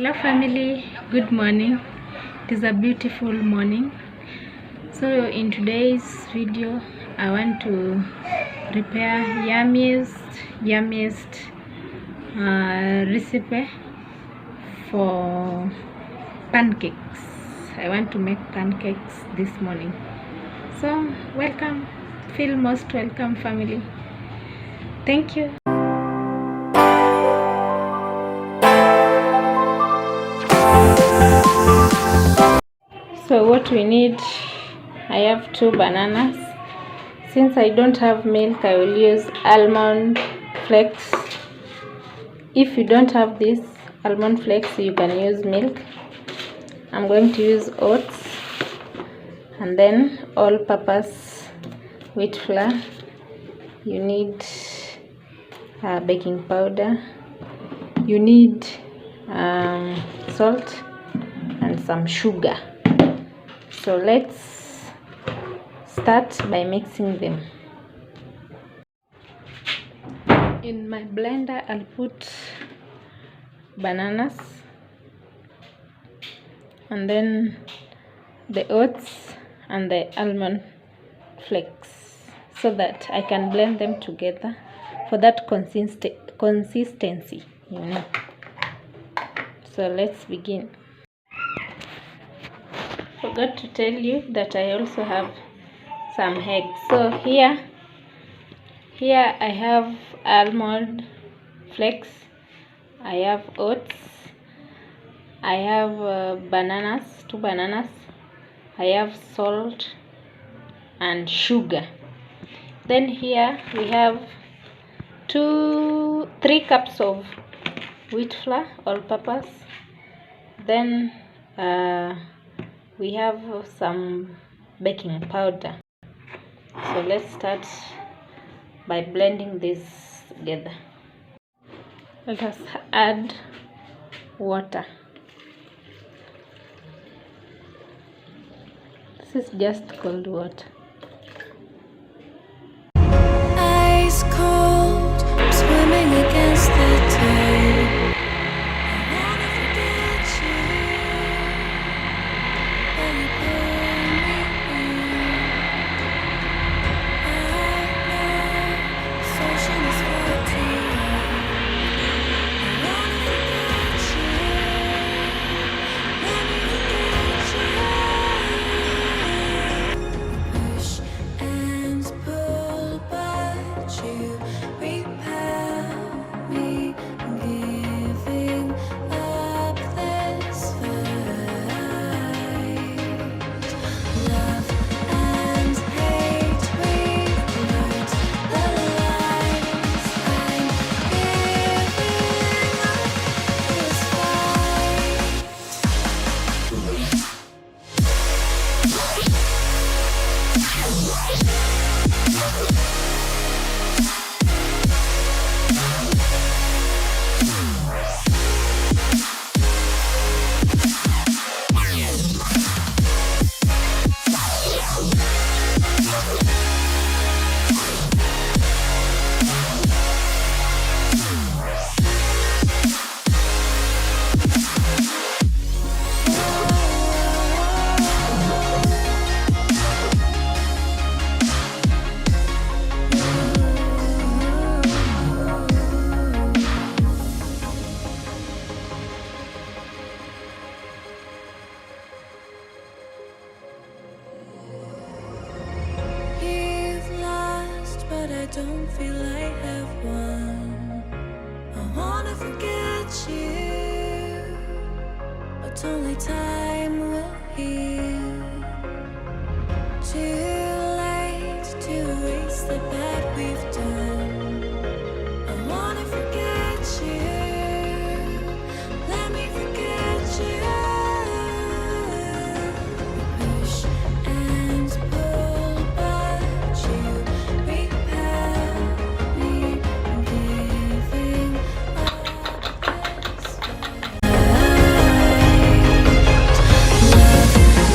Hello family, good morning. It is a beautiful morning. So in today's video I want to prepare yummiest recipe for pancakes. I want to make pancakes this morning. So welcome, feel most welcome family. Thank you. So what we need, I have 2 bananas. Since I don't have milk, I will use almond flakes. If you don't have this almond flakes, you can use milk. I'm going to use oats and then all-purpose wheat flour. You need baking powder. You need salt and some sugar. So let's start by mixing them. In my blender I'll put bananas and then the oats and the almond flakes so that I can blend them together for that consistency, you know. So let's begin. Forgot to tell you that I also have some eggs. So here I have almond flakes, I have oats, I have bananas, 2 bananas, I have salt and sugar. Then here we have 3 cups of wheat flour, all-purpose. Then we have some baking powder. So let's start by blending this together. Let us add water. This is just cold water. Ice cold, I'm swimming against the tide. I don't feel I have one. I wanna forget you, but only time will heal. Too late to erase the bad we've done. I wanna forget you, let me forget you. Push and pull, but you repel me, giving up this fight. Love